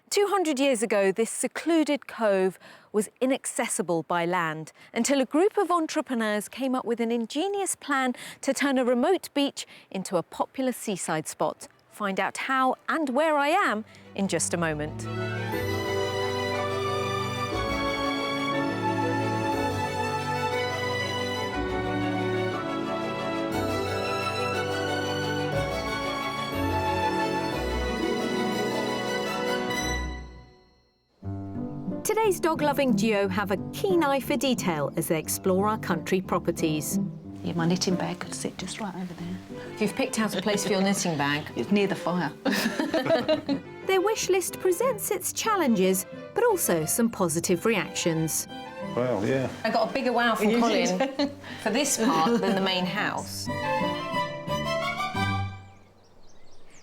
200 years ago, this secluded cove was inaccessible by land until a group of entrepreneurs came up with an ingenious plan to turn a remote beach into a popular seaside spot. Find out how and where I am in just a moment. Today's dog-loving duo have a keen eye for detail as they explore our country properties. Yeah, my knitting bag could sit just right over there. You've picked out a place for your knitting bag. It's near the fire. Their wish list presents its challenges, but also some positive reactions. Well, yeah. I got a bigger wow from Colin for this part than the main house.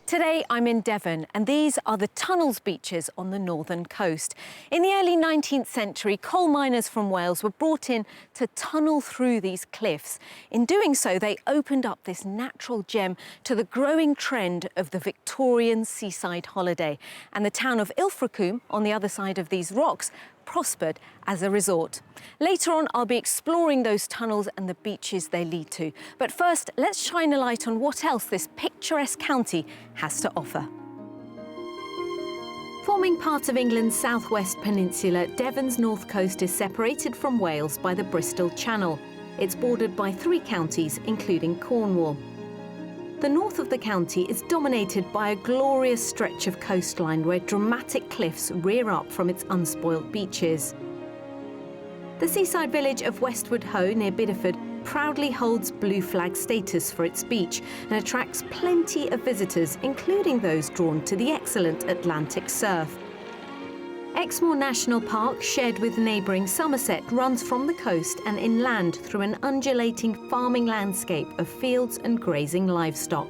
Today I'm in Devon, and these are the Tunnels beaches on the northern coast. In the early 19th century, coal miners from Wales were brought in to tunnel through these cliffs. In doing so, they opened up this natural gem to the growing trend of the Victorian seaside holiday. And the town of Ilfracombe, on the other side of these rocks, prospered as a resort. Later on, I'll be exploring those tunnels and the beaches they lead to. But first, let's shine a light on what else this picturesque county has to offer. Forming part of England's southwest peninsula, Devon's north coast is separated from Wales by the Bristol Channel. It's bordered by 3 counties, including Cornwall. The north of the county is dominated by a glorious stretch of coastline where dramatic cliffs rear up from its unspoilt beaches. The seaside village of Westward Ho near Bideford proudly holds blue flag status for its beach and attracts plenty of visitors, including those drawn to the excellent Atlantic surf. Exmoor National Park, shared with neighbouring Somerset, runs from the coast and inland through an undulating farming landscape of fields and grazing livestock.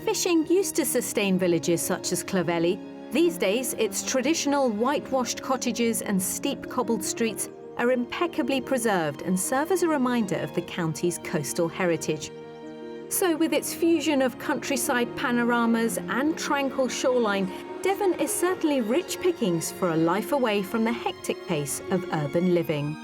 Fishing used to sustain villages such as Clovelly. These days, its traditional whitewashed cottages and steep cobbled streets are impeccably preserved and serve as a reminder of the county's coastal heritage. So with its fusion of countryside panoramas and tranquil shoreline, Devon is certainly rich pickings for a life away from the hectic pace of urban living.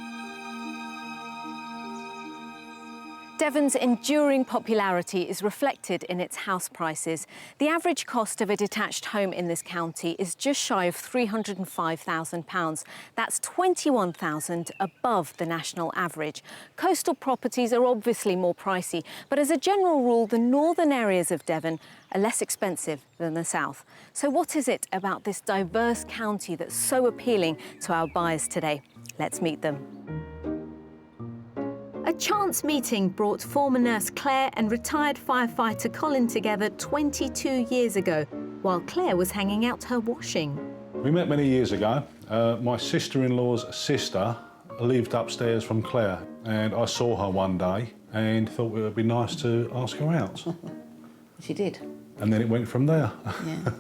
Devon's enduring popularity is reflected in its house prices. The average cost of a detached home in this county is just shy of £305,000. That's £21,000 above the national average. Coastal properties are obviously more pricey, but as a general rule, the northern areas of Devon are less expensive than the south. So what is it about this diverse county that's so appealing to our buyers today? Let's meet them. A chance meeting brought former nurse Claire and retired firefighter Colin together 22 years ago, while Claire was hanging out her washing. We met many years ago. My sister-in-law's sister lived upstairs from Claire, and I saw her one day and thought it would be nice to ask her out. She did. And then it went from there. Yeah.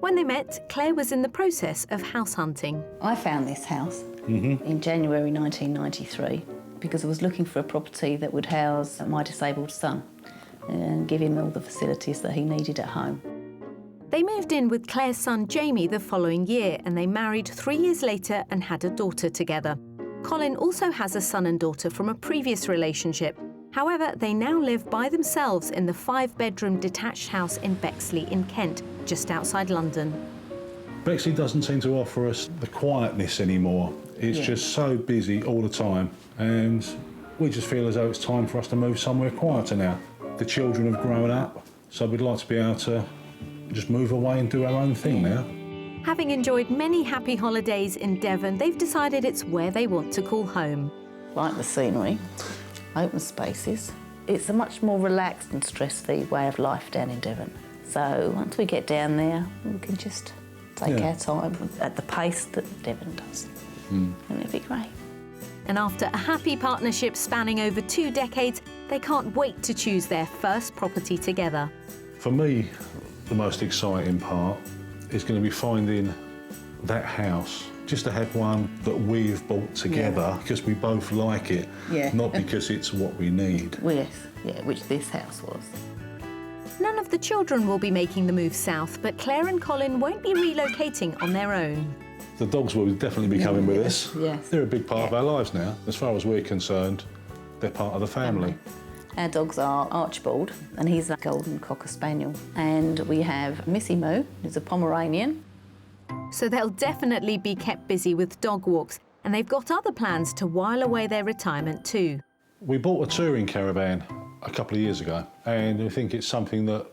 When they met, Claire was in the process of house hunting. I found this house in January 1993 because I was looking for a property that would house my disabled son and give him all the facilities that he needed at home. They moved in with Claire's son Jamie the following year, and they married 3 years later and had a daughter together. Colin also has a son and daughter from a previous relationship. However, they now live by themselves in the 5-bedroom detached house in Bexley in Kent, just outside London. Bexley doesn't seem to offer us the quietness anymore. It's just so busy all the time, and we just feel as though it's time for us to move somewhere quieter now. The children have grown up, so we'd like to be able to just move away and do our own thing now. Having enjoyed many happy holidays in Devon, they've decided it's where they want to call home. Like the scenery, open spaces. It's a much more relaxed and stress-free way of life down in Devon. So once we get down there, we can just take our time at the pace that Devon does. And it'll be great. And after a happy partnership spanning over 2 decades, they can't wait to choose their first property together. For me, the most exciting part is going to be finding that house. Just to have one that we've bought together because we both like it, not because it's what we need. Yes, yeah, which this house was. None of the children will be making the move south, but Claire and Colin won't be relocating on their own. The dogs will definitely be coming with us. Yes. They're a big part of our lives now. As far as we're concerned, they're part of the family. Our dogs are Archibald, and he's a golden cocker spaniel. And we have Missy Moo, who's a Pomeranian. So they'll definitely be kept busy with dog walks, and they've got other plans to while away their retirement too. We bought a touring caravan a couple of years ago, and we think it's something that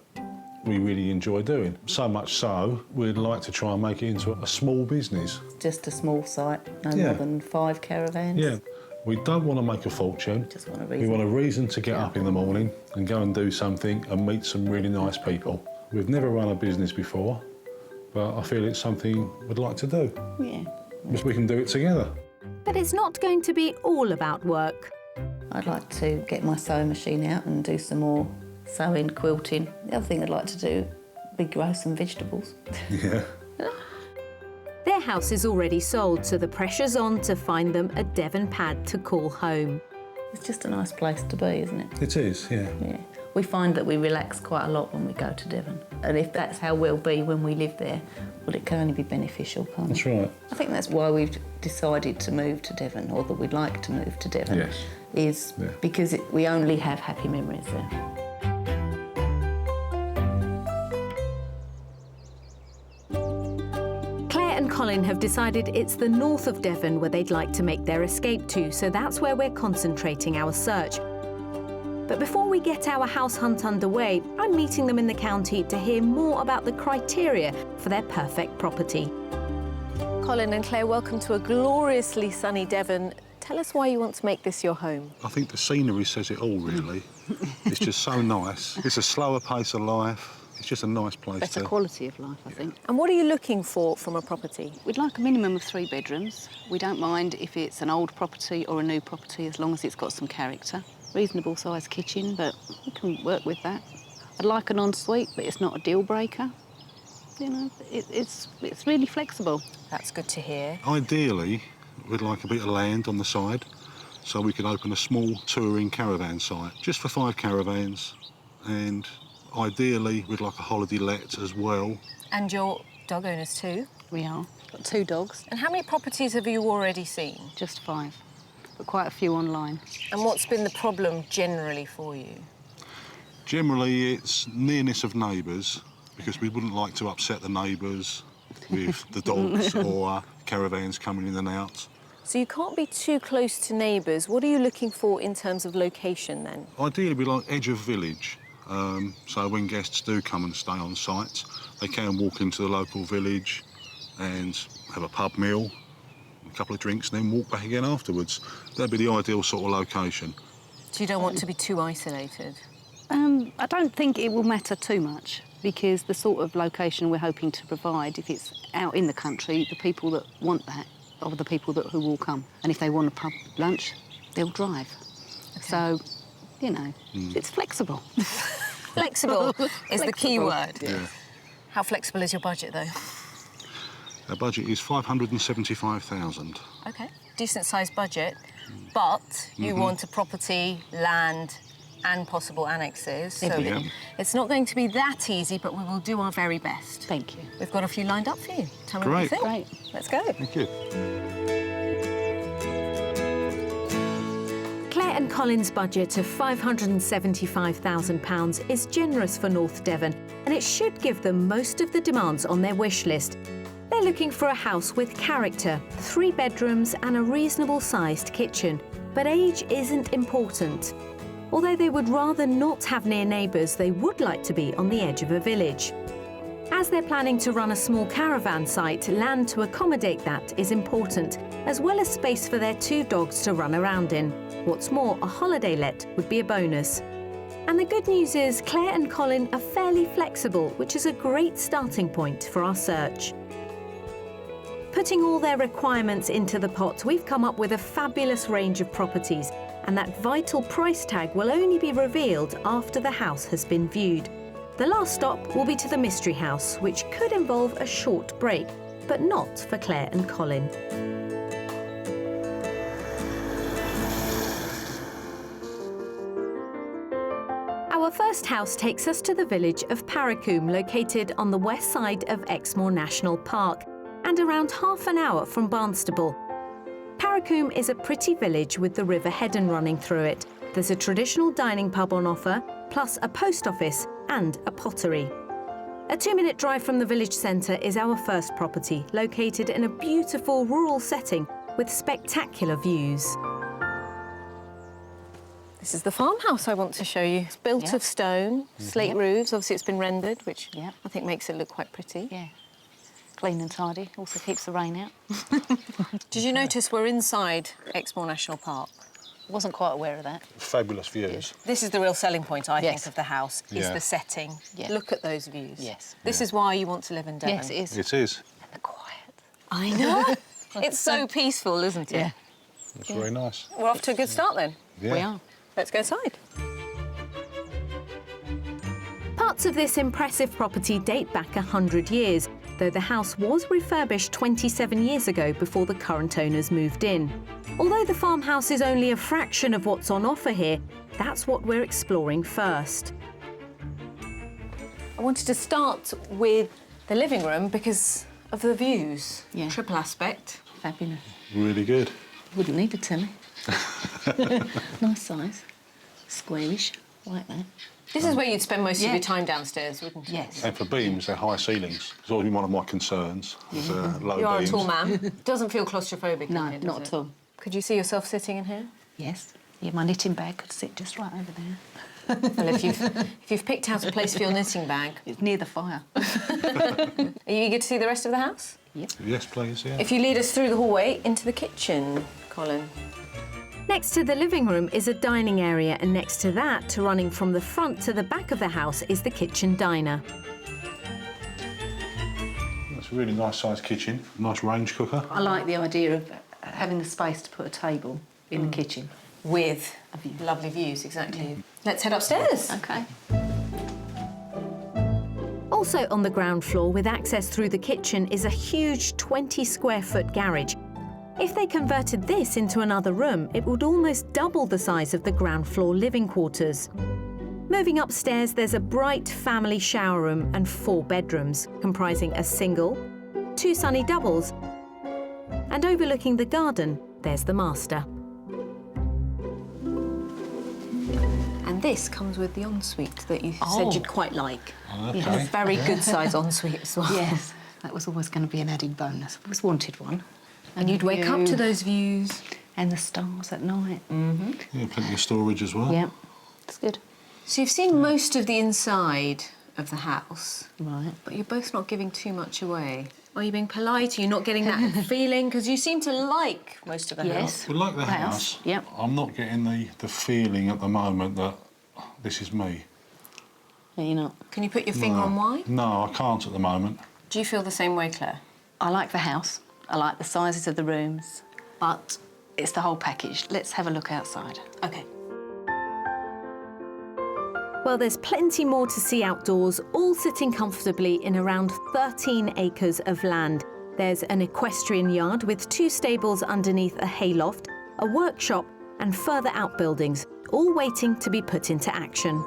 we really enjoy doing. So much so, we'd like to try and make it into a small business. Just a small site, no Yeah. more than 5 caravans. Yeah. We don't want to make a fortune. Just want a We reason. want a reason to get up in the morning and go and do something and meet some really nice people. We've never run a business before, but I feel it's something we'd like to do. Yeah. Because we can do it together. But it's not going to be all about work. I'd like to get my sewing machine out and do some more sewing, quilting. The other thing I'd like to do would be grow some vegetables. Yeah. Their house is already sold, so the pressure's on to find them a Devon pad to call home. It's just a nice place to be, isn't it? It is, yeah. Yeah. We find that we relax quite a lot when we go to Devon. And if that's how we'll be when we live there, well, it can only be beneficial, can't it? That's right. I think that's why we've decided to move to Devon, or that we'd like to move to Devon, Yes. is Yeah. because we only have happy memories there. Claire and Colin have decided it's the north of Devon where they'd like to make their escape to, so that's where we're concentrating our search. But before we get our house hunt underway, I'm meeting them in the county to hear more about the criteria for their perfect property. Colin and Claire, welcome to a gloriously sunny Devon. Tell us why you want to make this your home. I think the scenery says it all, really. It's just so nice. It's a slower pace of life. It's just a nice place Better to... quality of life, I think. And what are you looking for from a property? We'd like a minimum of 3 bedrooms. We don't mind if it's an old property or a new property, as long as it's got some character. Reasonable sized kitchen, but we can work with that. I'd like an ensuite, but it's not a deal breaker. You know, it's really flexible. That's good to hear. Ideally, we'd like a bit of land on the side so we can open a small touring caravan site, just for 5 caravans. And ideally, we'd like a holiday let as well. And your dog owners too? We are. Got 2 dogs, And how many properties have you already seen? just 5, but quite a few online. And what's been the problem generally for you? Generally, it's nearness of neighbours, because we wouldn't like to upset the neighbours with the dogs or caravans coming in and out. So you can't be too close to neighbours. What are you looking for in terms of location then? Ideally, we like edge of village, so when guests do come and stay on site, they can walk into the local village and have a pub meal, a couple of drinks, and then walk back again afterwards. That'd be the ideal sort of location. So you don't want to be too isolated? I don't think it will matter too much, because the sort of location we're hoping to provide, if it's out in the country, the people that want that are the people who will come. And if they want a pub lunch, they'll drive. Okay. So, you know, it's flexible. Flexible is the key word. Yeah. How flexible is your budget though? Our budget is $575,000. Okay. Decent sized budget, but you want a property, land and possible annexes. So Everything. it's not going to be that easy, but we will do our very best. Thank you. We've got a few lined up for you. Tell me what you Great. think. Great. Let's go. Thank you. Claire and Colin's budget of £575,000 is generous for North Devon, and it should give them most of the demands on their wish list. They're looking for a house with character, 3 bedrooms and a reasonable-sized kitchen. But age isn't important. Although they would rather not have near neighbours, they would like to be on the edge of a village. As they're planning to run a small caravan site, land to accommodate that is important, as well as space for their 2 dogs to run around in. What's more, a holiday let would be a bonus. And the good news is Claire and Colin are fairly flexible, which is a great starting point for our search. Putting all their requirements into the pot, we've come up with a fabulous range of properties, and that vital price tag will only be revealed after the house has been viewed. The last stop will be to the mystery house, which could involve a short break, but not for Claire and Colin. Our first first house takes us to the village of Paracoombe, located on the west side of Exmoor National Park and around half an hour from Barnstaple. Paracoombe is a pretty village with the River Heddon running through it. There's a traditional dining pub on offer, plus a post office and a pottery. A 2-minute drive from the village centre is our first property, located in a beautiful rural setting with spectacular views. This is the farmhouse I want to show you. It's built of stone, slate roofs. Obviously, it's been rendered, which I think makes it look quite pretty. Yeah. Clean and tidy. Also keeps the rain out. Did you notice we're inside Exmoor National Park? Wasn't quite aware of that. Fabulous views. This is the real selling point, I think, Yes. of the house, is Yeah. the setting. Yeah. Look at those views. Yes. This is why you want to live in Devon. Yes, it is. It is. And the quiet. I know. It's so peaceful, isn't it? Yeah. It's very nice. We're off to a good start then. Yeah. We are. Let's go inside. Parts of this impressive property date back 100 years, though the house was refurbished 27 years ago before the current owners moved in. Although the farmhouse is only a fraction of what's on offer here, that's what we're exploring first. I wanted to start with the living room because of the views. Yeah. Triple aspect. Fabulous. Really good. Wouldn't need a telly. Nice size. Squarish, like that. This is where you'd spend most of Yeah. your time downstairs, wouldn't you? Yes. And for beams, they're high ceilings. It's always been one of my concerns. Is, low You are a beams. tall man. Doesn't feel claustrophobic No, in here, does not it? at all. Could you see yourself sitting in here? Yes. Yeah, my knitting bag could sit just right over there. Well, if you've picked out a place for your knitting bag, It's near the fire. are you eager to see the rest of the house? Yes, please, yeah. If you lead us through the hallway into the kitchen, Colin. Next to the living room is a dining area, and next to that, running from the front to the back of the house, is the kitchen diner. That's a really nice sized kitchen. Nice range cooker. I like the idea of having the space to put a table in the kitchen. With view. lovely views, exactly. Let's head upstairs. Okay. Also on the ground floor, with access through the kitchen, is a huge 20-square-foot garage. If they converted this into another room, it would almost double the size of the ground floor living quarters. Moving upstairs, there's a bright family shower room and 4 bedrooms, comprising a single, 2 sunny doubles, and overlooking the garden, there's the master. And this comes with the ensuite that you said you'd quite like. Okay. And a very good size ensuite as well. Yes, that was always going to be an added bonus. I always wanted one. And you'd wake up to those views. And the stars at night. Yeah, plenty of storage as well. Yeah, it's good. So you've seen most of the inside of the house, Right. but you're both not giving too much away. Are you being polite? Are you not getting that feeling? Because you seem to like most of the house. Yes. We like the House, house. yep. I'm not getting the feeling at the moment that this is me. Are you not? Can you put your finger on why? No, I can't at the moment. Do you feel the same way, Claire? I like the house. I like the sizes of the rooms. But it's the whole package. Let's have a look outside. Okay. Well, there's plenty more to see outdoors, all sitting comfortably in around 13 acres of land. There's an equestrian yard with 2 stables underneath a hayloft, a workshop and further outbuildings, all waiting to be put into action.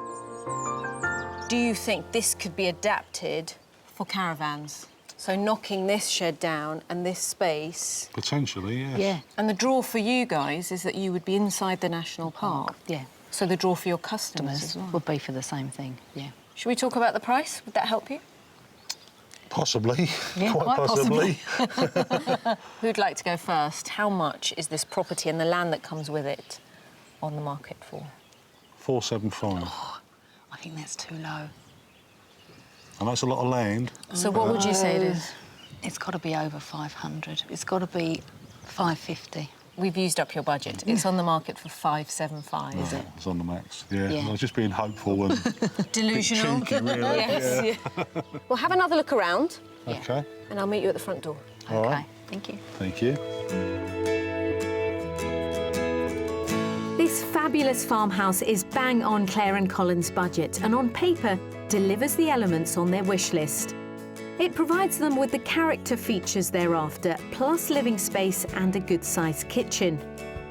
Do you think this could be adapted for caravans? So knocking this shed down and this space. Potentially, yes. Yeah. And the draw for you guys is that you would be inside the national park. Yeah. So the draw for your customers as well. Would be for the same thing, yeah. Should we talk about the price? Would that help you? Possibly. Yeah, quite quite possibly. Who'd like to go first? How much is this property and the land that comes with it on the market for? 475. I think that's too low. And that's a lot of land. So what would you say it is? It's got to be over 500. It's got to be 550. We've used up your budget. It's on the market for 575. Is it? It's on the max. Yeah. Yeah. I was just being hopeful and Delusional. cheeky, really. Yes. Yeah. Well, have another look around Yeah. Okay. and I'll meet you at the front door. All Okay, right. thank you. Thank you. This fabulous farmhouse is bang on Claire and Colin's budget, and on paper delivers the elements on their wish list. It provides them with the character features they're after, plus living space and a good-sized kitchen.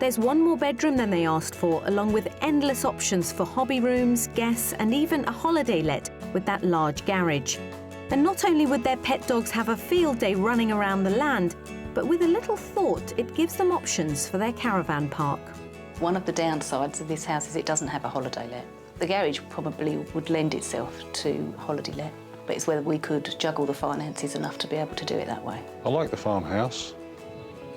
There's one more bedroom than they asked for, along with endless options for hobby rooms, guests, and even a holiday let with that large garage. And not only would their pet dogs have a field day running around the land, but with a little thought, it gives them options for their caravan park. One of the downsides of this house is it doesn't have a holiday let. The garage probably would lend itself to holiday let, but it's whether we could juggle the finances enough to be able to do it that way. I like the farmhouse.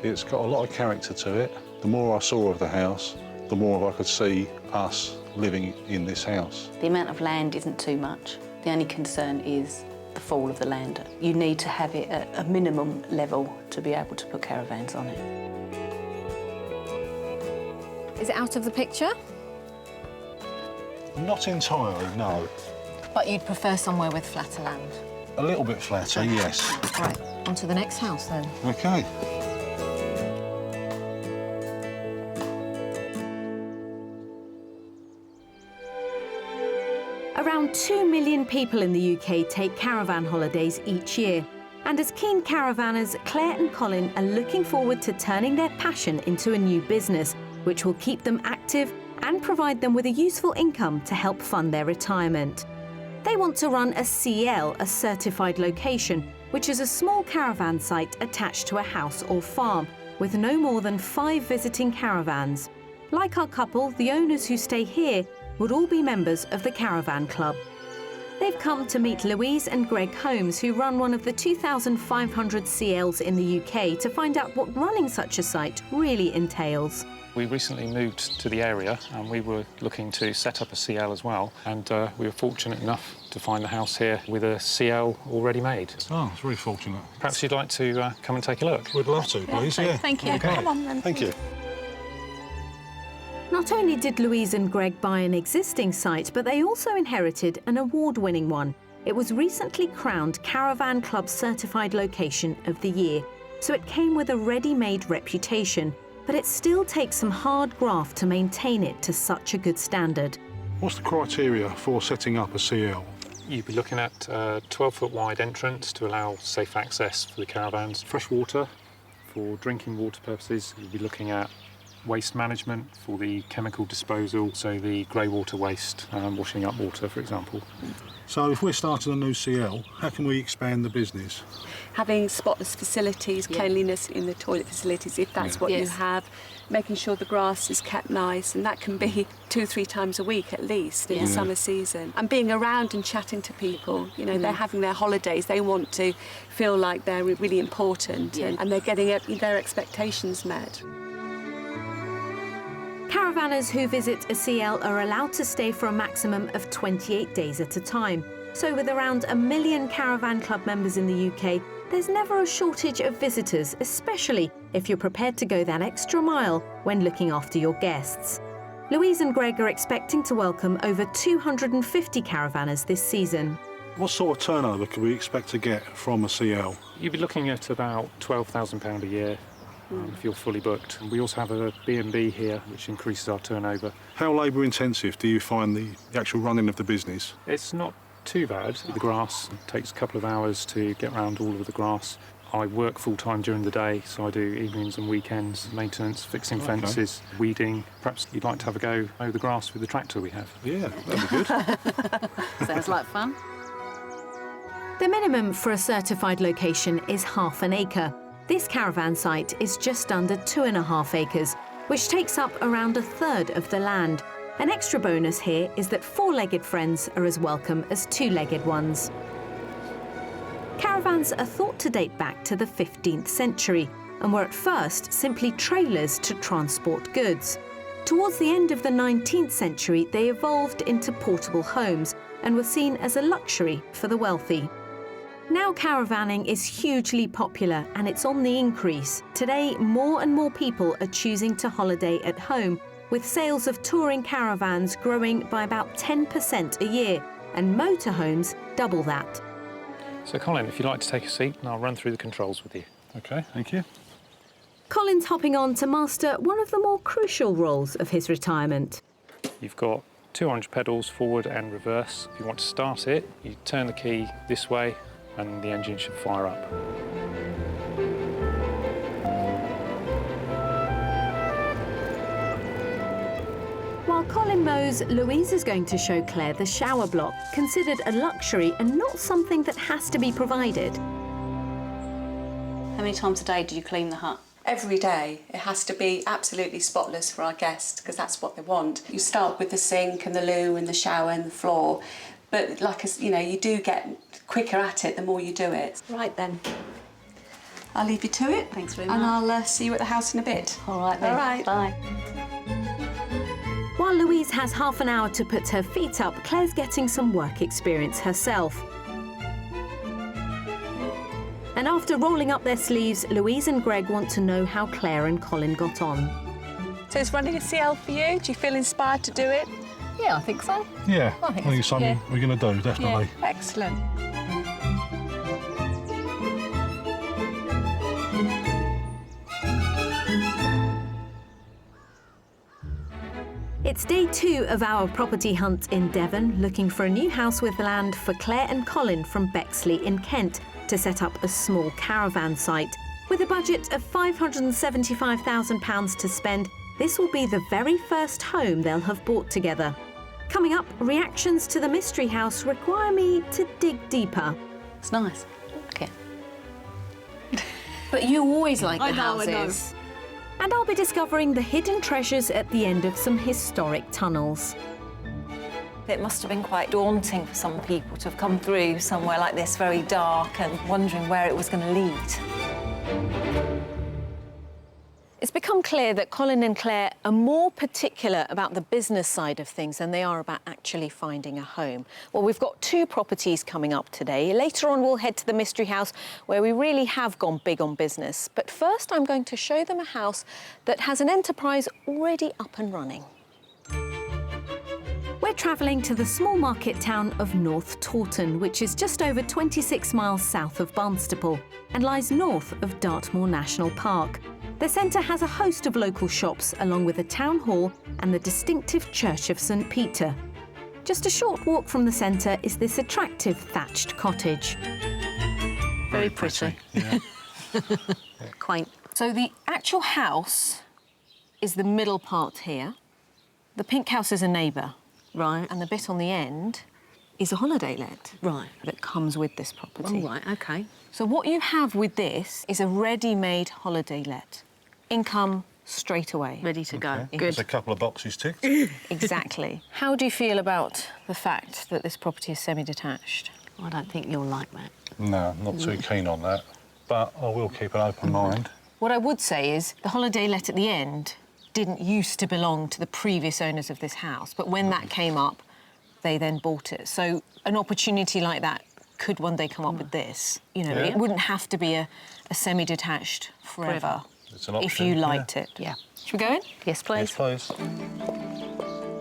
It's got a lot of character to it. The more I saw of the house, the more I could see us living in this house. The amount of land isn't too much. The only concern is the fall of the land. You need to have it at a minimum level to be able to put caravans on it. Is it out of the picture? Not entirely, no. But you'd prefer somewhere with flatter land? A little bit flatter, yes. Right, on to the next house then. OK. Around 2 million people in the UK take caravan holidays each year. And as keen caravanners, Claire and Colin are looking forward to turning their passion into a new business, which will keep them active and provide them with a useful income to help fund their retirement. They want to run a CL, a certified location, which is a small caravan site attached to a house or farm, with no more than 5 visiting caravans. Like our couple, the owners who stay here would all be members of the Caravan Club. They've come to meet Louise and Greg Holmes, who run one of the 2,500 CLs in the UK, to find out what running such a site really entails. We recently moved to the area and we were looking to set up a CL as well, and we were fortunate enough to find the house here with a CL already made. Oh, it's really fortunate. Perhaps you'd like to come and take a look? We'd love to, please, yeah. Thank you. Okay. Come on then. Thank you. Not only did Louise and Greg buy an existing site, but they also inherited an award-winning one. It was recently crowned Caravan Club Certified Location of the Year, so it came with a ready-made reputation, but it still takes some hard graft to maintain it to such a good standard. What's the criteria for setting up a CL? You'd be looking at a 12-foot wide entrance to allow safe access for the caravans. Fresh water for drinking water purposes. You'd be looking at waste management for the chemical disposal, so the grey water waste, washing up water, for example. So if we're starting a new CL, how can we expand the business? Having spotless facilities, cleanliness in the toilet facilities, if that's what you have, making sure the grass is kept nice, and that can be 2-3 times a week at least in the summer season. And being around and chatting to people, you know, they're having their holidays, they want to feel like they're really important and they're getting their expectations met. Caravanners who visit a CL are allowed to stay for a maximum of 28 days at a time. So with around 1 million Caravan Club members in the UK, there's never a shortage of visitors, especially if you're prepared to go that extra mile when looking after your guests. Louise and Greg are expecting to welcome over 250 caravanners this season. What sort of turnover could we expect to get from a CL? You'd be looking at about £12,000 a year. If you're fully booked. We also have a B&B here, which increases our turnover. How labour intensive do you find the actual running of the business? It's not too bad. The grass takes a couple of hours to get around all of the grass. I work full-time during the day, so I do evenings and weekends, maintenance, fixing fences, weeding. Perhaps you'd like to have a go mow the grass with the tractor we have. Yeah, that'd be good. Sounds like fun. The minimum for a certified location is half an acre. This caravan site is just under 2.5 acres, which takes up around 1/3 of the land. An extra bonus here is that 4-legged friends are as welcome as 2-legged ones. Caravans are thought to date back to the 15th century and were at first simply trailers to transport goods. Towards the end of the 19th century, they evolved into portable homes and were seen as a luxury for the wealthy. Now caravanning is hugely popular and it's on the increase. Today, more and more people are choosing to holiday at home, with sales of touring caravans growing by about 10% a year, and motorhomes double that. So Colin, if you'd like to take a seat, and I'll run through the controls with you. OK, thank you. Colin's hopping on to master one of the more crucial roles of his retirement. You've got 2 orange pedals, forward and reverse. If you want to start it, you turn the key this way, and the engine should fire up. While Colin mows, Louise is going to show Claire the shower block, considered a luxury and not something that has to be provided. How many times a day do you clean the hut? Every day. It has to be absolutely spotless for our guests because that's what they want. You start with the sink and the loo and the shower and the floor, but you do get quicker at it the more you do it. Right then. I'll leave you to it. Thanks very much. And I'll see you at the house in a bit. All right then. All right. Bye. While Louise has half an hour to put her feet up, Claire's getting some work experience herself. And after rolling up their sleeves, Louise and Greg want to know how Claire and Colin got on. So is running a CL for you? Do you feel inspired to do it? Yeah, I think so. Yeah, I think it's something we're going to do, definitely. Yeah, excellent. It's day 2 of our property hunt in Devon, looking for a new house with land for Claire and Colin from Bexley in Kent to set up a small caravan site. With a budget of £575,000 to spend, this will be the very first home they'll have bought together. Coming up, reactions to the mystery house require me to dig deeper. It's nice. Okay. But you always like the I know. houses. And I'll be discovering the hidden treasures at the end of some historic tunnels. It must have been quite daunting for some people to have come through somewhere like this, very dark, and wondering where it was going to lead. It's become clear that Colin and Claire are more particular about the business side of things than they are about actually finding a home. Well, we've got 2 properties coming up today. Later on, we'll head to the mystery house where we really have gone big on business. But first, I'm going to show them a house that has an enterprise already up and running. We're travelling to the small market town of North Taunton, which is just over 26 miles south of Barnstaple and lies north of Dartmoor National Park. The centre has a host of local shops, along with a town hall and the distinctive Church of St Peter. Just a short walk from the centre is this attractive thatched cottage. Very pretty. Yeah. Quaint. So the actual house is the middle part here. The pink house is a neighbour. Right. And the bit on the end is a holiday let. Right. That comes with this property. All right, OK. So what you have with this is a ready-made holiday let. Income straight away. Ready to go. Okay. Good. There's a couple of boxes ticked. Exactly. How do you feel about the fact that this property is semi-detached? I don't think you'll like that. No, not too keen on that, but I will keep an open mind. What I would say is the holiday let at the end didn't used to belong to the previous owners of this house, but when that came up, they then bought it. So an opportunity like that could one day come up with this. You know, it wouldn't have to be a semi-detached forever. It's an if option, you liked it. Yeah. Should we go in? Yes, please. Yes, please.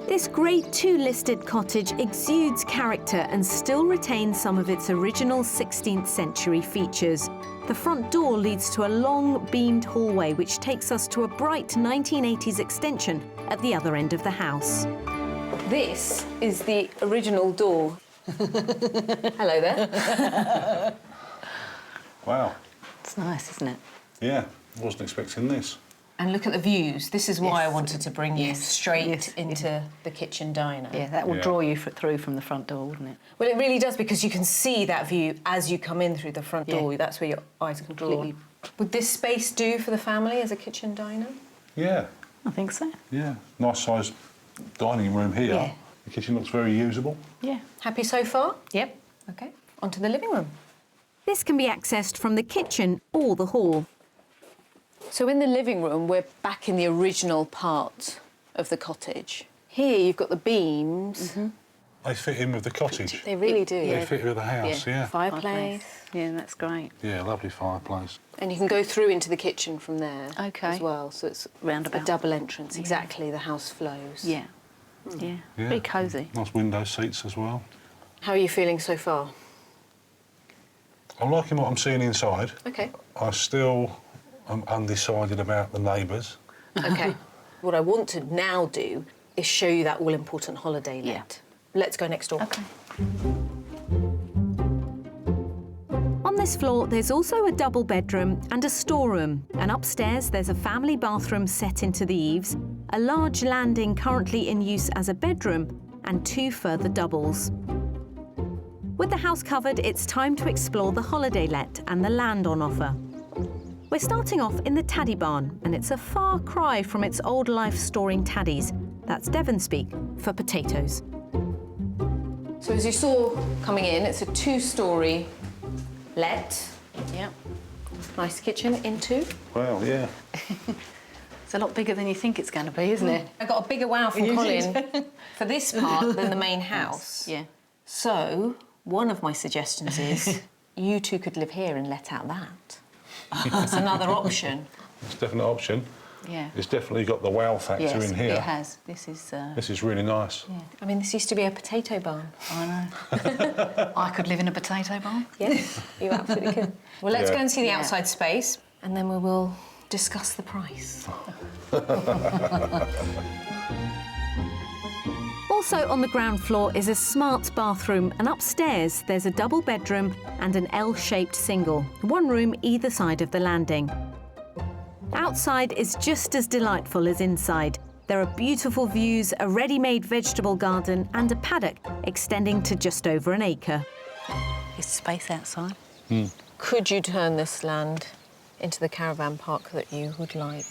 This Grade 2 listed cottage exudes character and still retains some of its original 16th century features. The front door leads to a long, beamed hallway which takes us to a bright 1980s extension at the other end of the house. This is the original door. Hello there. Wow. It's nice, isn't it? Yeah, wasn't expecting this. And look at the views. This is why I Yes. wanted to bring you straight Yes. into the kitchen diner. Yeah, that will Yeah. draw you through from the front door, wouldn't it? Well, it really does, because you can see that view as you come in through the front Yeah. door. That's where your eyes can draw. Completely. Would this space do for the family as a kitchen diner? Yeah, I think so. yeah. Nice sized dining room here. Yeah. The kitchen looks very usable. Yeah. Happy so far? Yep. OK, onto the living room. This can be accessed from the kitchen or the hall. So in the living room, we're back in the original part of the cottage. Here you've got the beams. They fit in with the cottage. They really do. They fit with the house, yeah. Fireplace. Yeah, that's great. Yeah, lovely fireplace. And you can go through into the kitchen from there OK. as well. So it's Roundabout. a double entrance. Exactly, the house flows. Yeah. Yeah. Yeah. Very cosy. Nice window seats as well. How are you feeling so far? I'm liking what I'm seeing inside. OK. I still am undecided about the neighbours. OK. What I want to now do is show you that all-important holiday let. Yeah. Let's go next door. OK. On this floor, there's also a double bedroom and a storeroom, and upstairs there's a family bathroom set into the eaves, a large landing currently in use as a bedroom, and 2 further doubles. With the house covered, it's time to explore the holiday let and the land on offer. We're starting off in the Taddy Barn, and it's a far cry from its old life storing taddies. That's Devon speak for potatoes. So as you saw coming in, it's a 2-storey let. Yeah. Nice kitchen into. Well, yeah. It's a lot bigger than you think it's going to be, isn't it? I got a bigger wow from Colin for this part than the main house. Yeah. So one of my suggestions is you two could live here and let out that. That's another option. It's definitely an option. Yeah. It's definitely got the wow factor Yes, in here. it has. This is really nice. Yeah. I mean, this used to be a potato barn. I know. I could live in a potato barn. Yes, you absolutely could. Well, let's Yeah. go and see the Yeah. outside space, and then we will discuss the price. Also on the ground floor is a smart bathroom, and upstairs there's a double bedroom and an L-shaped single, 1 room either side of the landing. Outside is just as delightful as inside. There are beautiful views, a ready-made vegetable garden and a paddock extending to just over an acre. Is space outside? Could you turn this land into the caravan park that you would like?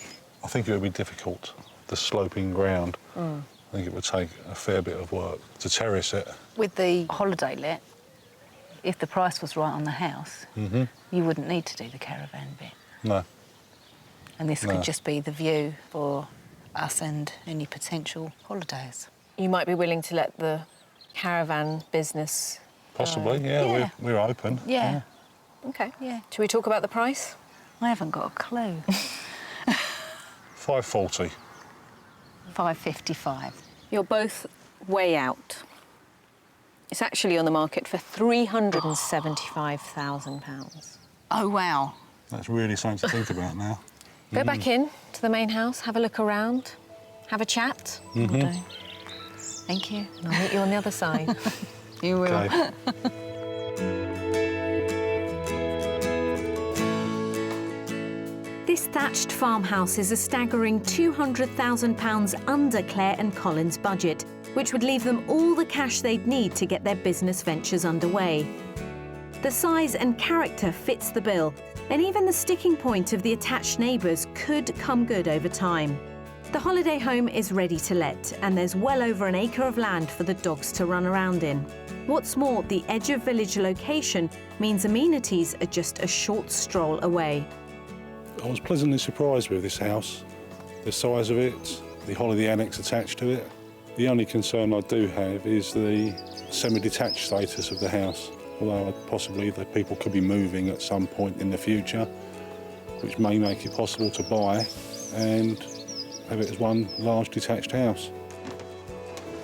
I think it would be difficult, the sloping ground. I think it would take a fair bit of work to terrace it. With the holiday let, if the price was right on the house, you wouldn't need to do the caravan bit. No. And this No. could just be the view for us and any potential holidays. You might be willing to let the caravan business... Possibly, yeah. yeah. We're open. Yeah. OK. Yeah. Shall we talk about the price? I haven't got a clue. 540. 555. You're both way out. It's actually on the market for £375,000. Oh, wow. That's really something to think about now. Go back in to the main house, have a look around, have a chat. Will do. Thank you. And I'll meet you on the other side. You will. Okay. This thatched farmhouse is a staggering £200,000 under Claire and Colin's budget, which would leave them all the cash they'd need to get their business ventures underway. The size and character fits the bill, and even the sticking point of the attached neighbours could come good over time. The holiday home is ready to let, and there's well over an acre of land for the dogs to run around in. What's more, the edge of village location means amenities are just a short stroll away. I was pleasantly surprised with this house, the size of it, the holiday annex attached to it. The only concern I do have is the semi-detached status of the house, although possibly the people could be moving at some point in the future, which may make it possible to buy and have it as one large detached house.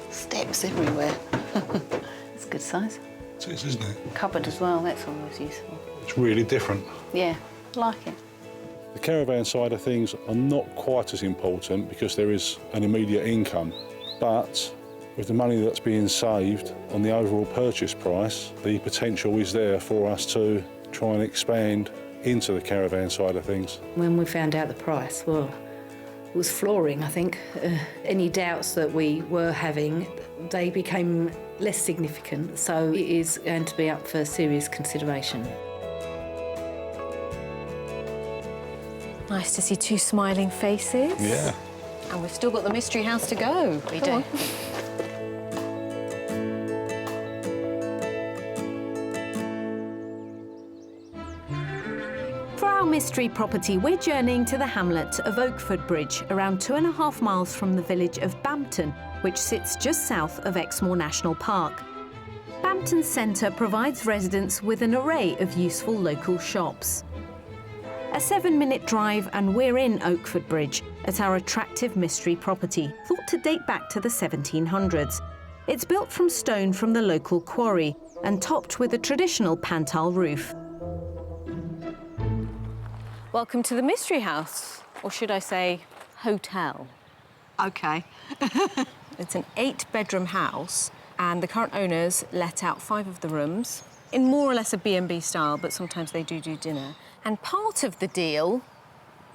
Steps everywhere. It's a good size. It is, isn't it? Cupboard as well, that's always useful. It's really different. Yeah, like it. The caravan side of things are not quite as important because there is an immediate income, but with the money that's being saved on the overall purchase price, the potential is there for us to try and expand into the caravan side of things. When we found out the price, well, it was flooring, I think. Any doubts that we were having, they became less significant, so it is going to be up for serious consideration. Nice to see 2 smiling faces. Yeah. And we've still got the mystery house to go. We Come do. on. For our mystery property, we're journeying to the hamlet of Oakford Bridge, around 2.5 miles from the village of Bampton, which sits just south of Exmoor National Park. Bampton Centre provides residents with an array of useful local shops. A 7-minute drive and we're in Oakford Bridge at our attractive mystery property, thought to date back to the 1700s. It's built from stone from the local quarry and topped with a traditional pantile roof. Welcome to the mystery house, or should I say, hotel. OK. It's an 8-bedroom house, and the current owners let out 5 of the rooms. in more or less a B&B style, but sometimes they do dinner. And part of the deal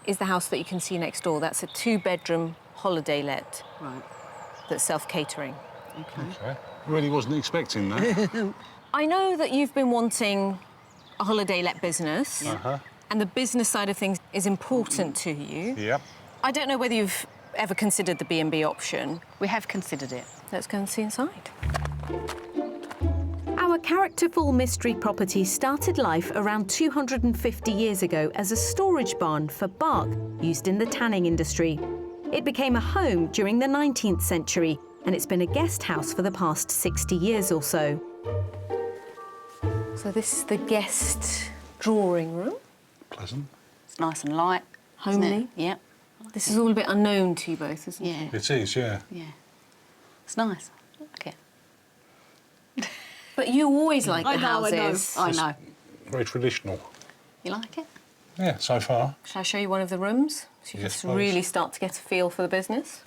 is the house that you can see next door. That's a 2-bedroom holiday let. Right. That's self-catering. Okay. Really wasn't expecting that. I know that you've been wanting a holiday let business. Uh-huh. And the business side of things is important to you. Yep. I don't know whether you've ever considered the B&B option. We have considered it. Let's go and see inside. Our characterful mystery property started life around 250 years ago as a storage barn for bark used in the tanning industry. It became a home during the 19th century, and it's been a guest house for the past 60 years or so. So this is the guest drawing room. Pleasant. It's nice and light. Homely. Isn't it? Yep. This is all a bit unknown to you both, isn't Yeah. it? It is, yeah. Yeah. It's nice. I like it. But you always like the houses. I know. Very traditional. You like it? Yeah, so far. Shall I show you one of the rooms? So you Yes, can please. really start to get a feel for the business.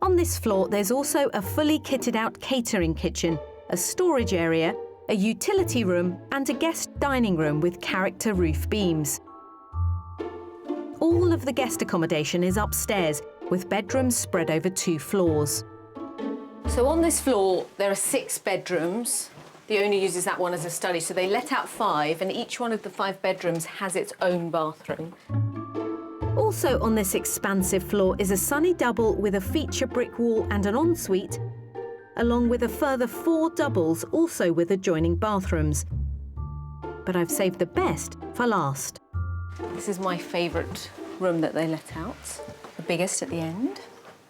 On this floor, there's also a fully kitted out catering kitchen, a storage area, a utility room, and a guest dining room with character roof beams. All of the guest accommodation is upstairs, with bedrooms spread over 2 floors. So on this floor, there are 6 bedrooms. The owner uses that one as a study, so they let out 5, and each one of the 5 bedrooms has its own bathroom. Also on this expansive floor is a sunny double with a feature brick wall and an ensuite, along with a further 4 doubles, also with adjoining bathrooms. But I've saved the best for last. This is my favourite room that they let out, the biggest at the end.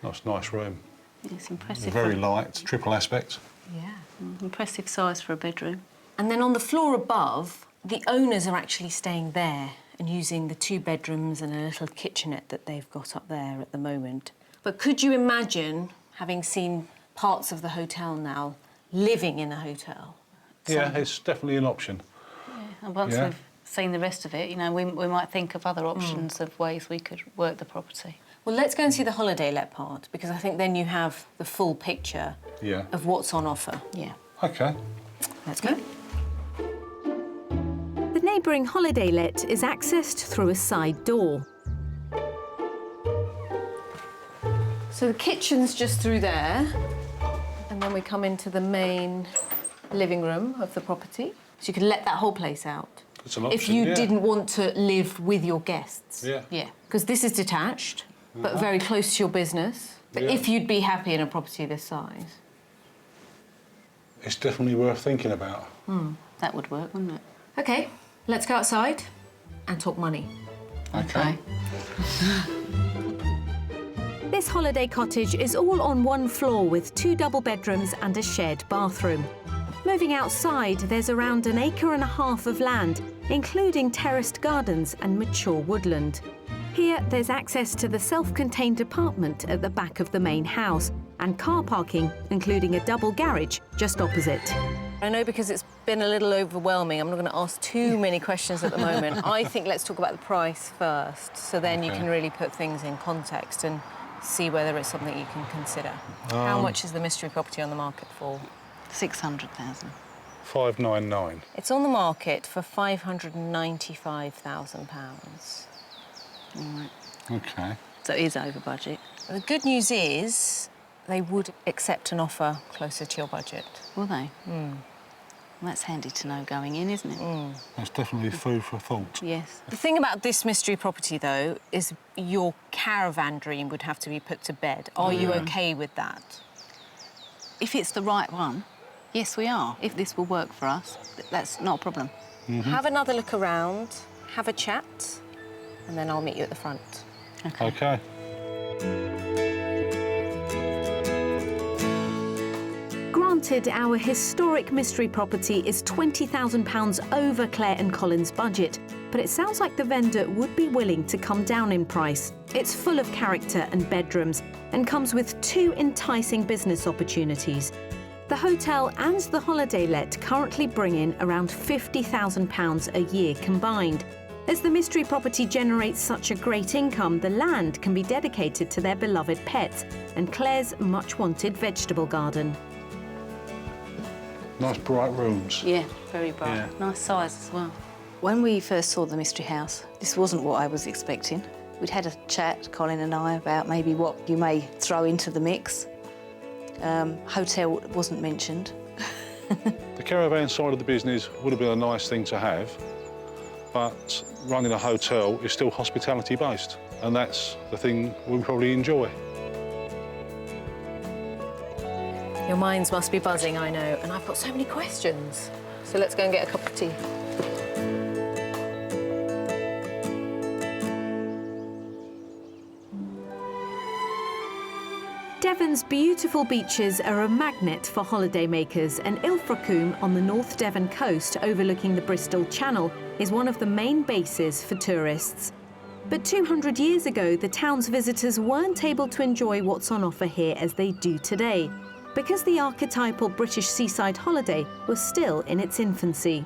That's a nice room. It's impressive. Very light, triple aspect. Yeah. Impressive size for a bedroom. And then on the floor above, the owners are actually staying there and using the 2 bedrooms and a little kitchenette that they've got up there at the moment. But could you imagine, having seen parts of the hotel now, living in a hotel? Yeah, it's definitely an option. And once Yeah. we've seen the rest of it, you know, we might think of other options of ways we could work the property. Well, let's go and see the holiday let part, because I think then you have the full picture Yeah. of what's on offer. Yeah. Okay. Let's go. The neighbouring holiday let is accessed through a side door. So the kitchen's just through there, and then we come into the main living room of the property. So you could let that whole place out. It's an If option, you yeah. didn't want to live with your guests. Yeah. Yeah. Because this is detached, but very close to your business. But Yeah. if you'd be happy in a property this size. It's definitely worth thinking about. That would work, wouldn't it? OK, let's go outside and talk money. Okay. This holiday cottage is all on 1 floor with 2 double bedrooms and a shared bathroom. Moving outside, there's around 1.5 acres of land, including terraced gardens and mature woodland. Here, there's access to the self-contained apartment at the back of the main house and car parking, including a double garage just opposite. I know because it's been a little overwhelming, I'm not going to ask too many questions at the moment. I think let's talk about the price first, so then you Okay. can really put things in context and see whether it's something you can consider. How much is the mystery property on the market for? 600,000. 599. It's on the market for £595,000. Okay. So it is over budget. The good news is they would accept an offer closer to your budget. Will they? Well, that's handy to know going in, isn't it? That's definitely food for thought. Yes. The thing about this mystery property, though, is your caravan dream would have to be put to bed. Are you OK with that? If it's the right one, yes, we are. If this will work for us, that's not a problem. Have another look around, have a chat, and then I'll meet you at the front. Okay. Granted, our historic mystery property is £20,000 over Claire and Colin's budget, but it sounds like the vendor would be willing to come down in price. It's full of character and bedrooms and comes with 2 enticing business opportunities. The hotel and the holiday let currently bring in around £50,000 a year combined. As the mystery property generates such a great income, the land can be dedicated to their beloved pets and Claire's much-wanted vegetable garden. Nice bright rooms. Yeah, very bright. Yeah. Nice size as well. When we first saw the Mystery House, this wasn't what I was expecting. We'd had a chat, Colin and I, about maybe what you may throw into the mix. Hotel wasn't mentioned. The caravan side of the business would have been a nice thing to have, but running a hotel is still hospitality based, and that's the thing we probably enjoy. Your minds must be buzzing, I know, and I've got so many questions. So let's go and get a cup of tea. Devon's beautiful beaches are a magnet for holidaymakers, and Ilfracombe on the North Devon coast overlooking the Bristol Channel is one of the main bases for tourists. But 200 years ago, the town's visitors weren't able to enjoy what's on offer here as they do today, because the archetypal British seaside holiday was still in its infancy.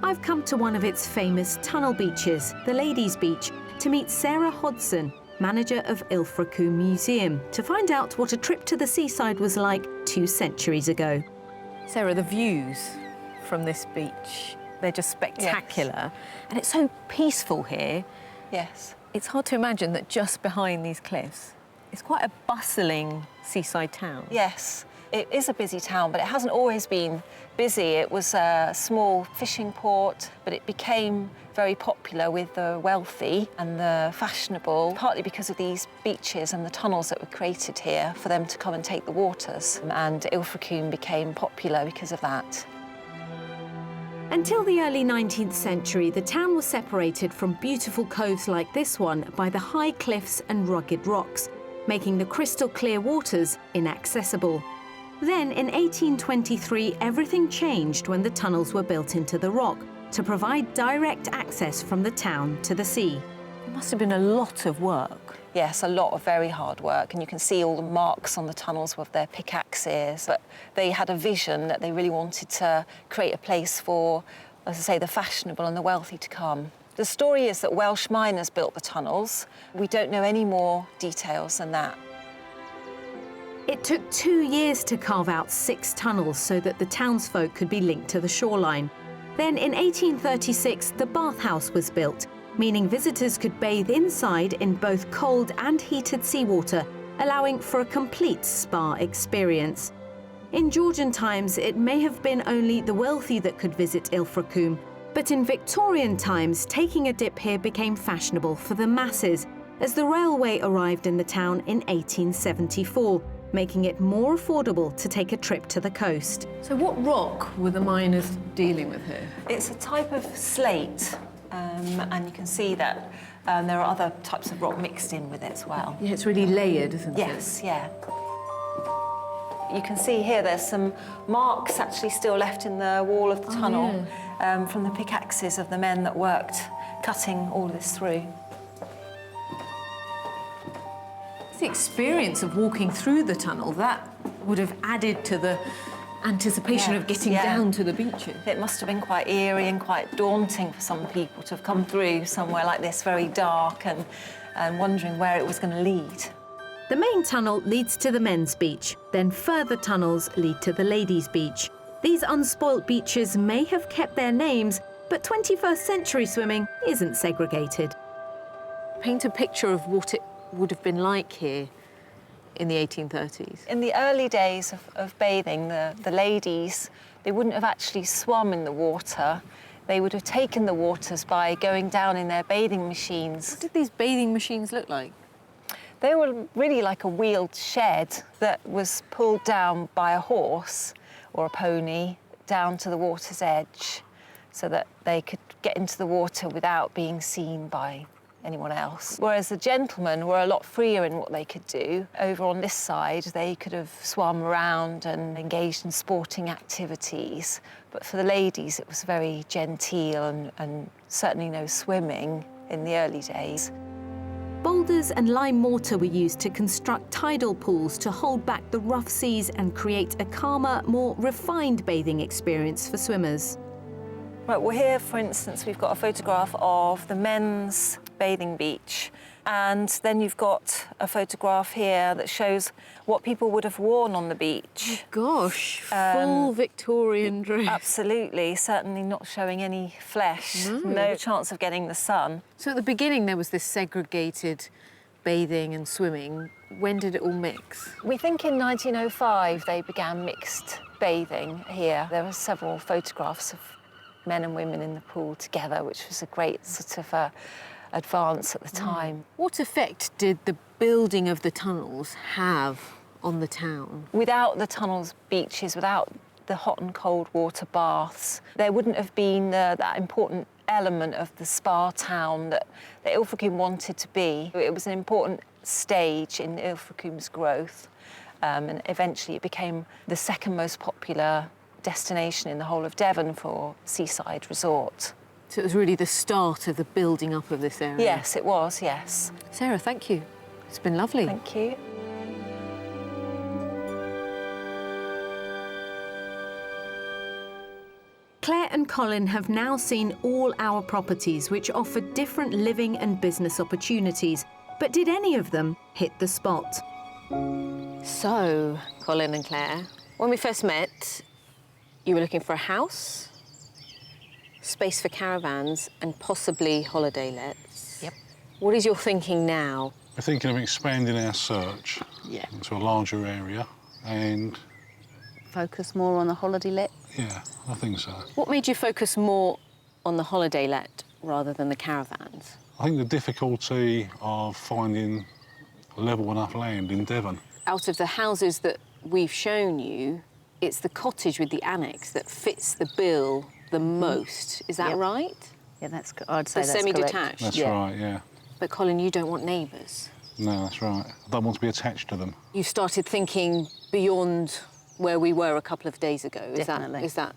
I've come to one of its famous tunnel beaches, the Ladies' Beach, to meet Sarah Hodson, manager of Ilfracombe Museum, to find out what a trip to the seaside was like 2 centuries ago. Sarah, the views from this beach, they're just spectacular. And it's so peaceful here. Yes. It's hard to imagine that just behind these cliffs, it's quite a bustling seaside town. Yes. It is a busy town, but it hasn't always been busy. It was a small fishing port, but it became very popular with the wealthy and the fashionable, partly because of these beaches and the tunnels that were created here for them to come and take the waters. And Ilfracombe became popular because of that. Until the early 19th century, the town was separated from beautiful coves like this one by the high cliffs and rugged rocks, making the crystal clear waters inaccessible. Then, in 1823, everything changed when the tunnels were built into the rock to provide direct access from the town to the sea. It must have been a lot of work. Yes, a lot of very hard work, and you can see all the marks on the tunnels with their pickaxes. But they had a vision that they really wanted to create a place for, as I say, the fashionable and the wealthy to come. The story is that Welsh miners built the tunnels. We don't know any more details than that. It took 2 years to carve out 6 tunnels so that the townsfolk could be linked to the shoreline. Then in 1836, the bathhouse was built, meaning visitors could bathe inside in both cold and heated seawater, allowing for a complete spa experience. In Georgian times, it may have been only the wealthy that could visit Ilfracombe, but in Victorian times, taking a dip here became fashionable for the masses, as the railway arrived in the town in 1874, making it more affordable to take a trip to the coast. So what rock were the miners dealing with here? It's a type of slate, and you can see that there are other types of rock mixed in with it as well. Yeah, it's really layered, isn't it? Yes, yeah. You can see here there's some marks actually still left in the wall of the tunnel from the pickaxes of the men that worked cutting all of this through. The experience of walking through the tunnel, that would have added to the anticipation of getting down to the beaches. It must have been quite eerie and quite daunting for some people to have come through somewhere like this, very dark, and wondering where it was going to lead. The main tunnel leads to the men's beach, then further tunnels lead to the ladies' beach. These unspoilt beaches may have kept their names, but 21st century swimming isn't segregated. Paint a picture of what it would have been like here in the 1830s. In the early days of bathing, the ladies, they wouldn't have actually swum in the water. They would have taken the waters by going down in their bathing machines. What did these bathing machines look like? They were really like a wheeled shed that was pulled down by a horse or a pony down to the water's edge so that they could get into the water without being seen by anyone else. Whereas the gentlemen were a lot freer in what they could do. Over on this side, they could have swum around and engaged in sporting activities. But for the ladies, it was very genteel and certainly no swimming in the early days. Boulders and lime mortar were used to construct tidal pools to hold back the rough seas and create a calmer, more refined bathing experience for swimmers. Right, well here, for instance, we've got a photograph of the men's bathing beach, and then you've got a photograph here that shows what people would have worn on the beach. Gosh, full Victorian dress. Absolutely, certainly not showing any flesh, no chance of getting the sun. So at the beginning there was this segregated bathing and swimming. When did it all mix? We think in 1905 they began mixed bathing here. There were several photographs of men and women in the pool together, which was a great sort of advance at the time. What effect did the building of the tunnels have on the town? Without the tunnels, beaches, without the hot and cold water baths, there wouldn't have been that important element of the spa town that Ilfracombe wanted to be. It was an important stage in Ilfracombe's growth, and eventually it became the second most popular destination in the whole of Devon for seaside resort. So it was really the start of the building up of this area? Yes, it was, yes. Sarah, thank you. It's been lovely. Thank you. Claire and Colin have now seen all our properties which offer different living and business opportunities. But did any of them hit the spot? So, Colin and Claire, when we first met, you were looking for a house, space for caravans, and possibly holiday lets. Yep. What is your thinking now? We're thinking of expanding our search into a larger area, and Focus more on the holiday let. yeah, I think so. What made you focus more on the holiday let rather than the caravans? I think the difficulty of finding level enough land in Devon. Out of the houses that we've shown you, it's the cottage with the annex that fits the bill the most. Is that right? Yeah, I'd say The that's semi-detached. correct. That's right, yeah. But Colin, you don't want neighbours. No, that's right. I don't want to be attached to them. You started thinking beyond where we were a couple of days ago. Definitely. Is that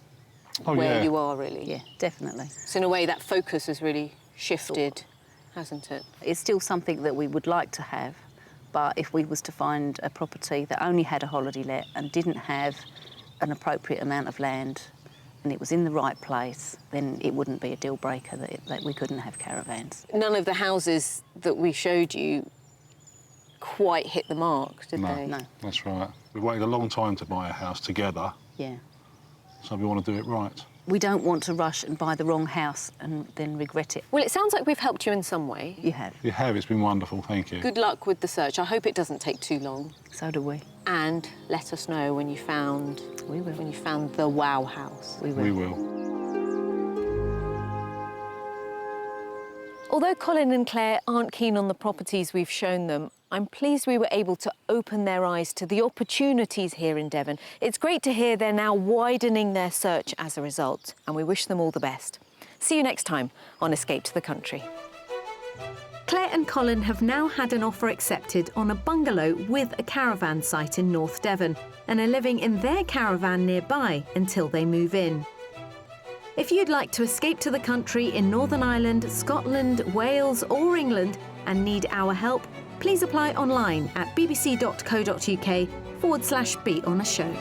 Oh, where yeah. you are, really? Yeah, definitely. So in a way, that focus has really shifted, hasn't it? It's still something that we would like to have, but if we was to find a property that only had a holiday let and didn't have an appropriate amount of land and it was in the right place, then it wouldn't be a deal breaker that we couldn't have caravans. None of the houses that we showed you quite hit the mark, did No. they? No. That's right. We've waited a long time to buy a house together, Yeah. so we want to do it right. We don't want to rush and buy the wrong house and then regret it. Well, it sounds like we've helped you in some way. You have. You have, it's been wonderful, thank you. Good luck with the search. I hope it doesn't take too long. So do we. And let us know when you found We will. when you found the wow house. We will. We will. Although Colin and Claire aren't keen on the properties we've shown them, I'm pleased we were able to open their eyes to the opportunities here in Devon. It's great to hear they're now widening their search as a result, and we wish them all the best. See you next time on Escape to the Country. Claire and Colin have now had an offer accepted on a bungalow with a caravan site in North Devon and are living in their caravan nearby until they move in. If you'd like to escape to the country in Northern Ireland, Scotland, Wales or England and need our help, please apply online at bbc.co.uk/be on a show.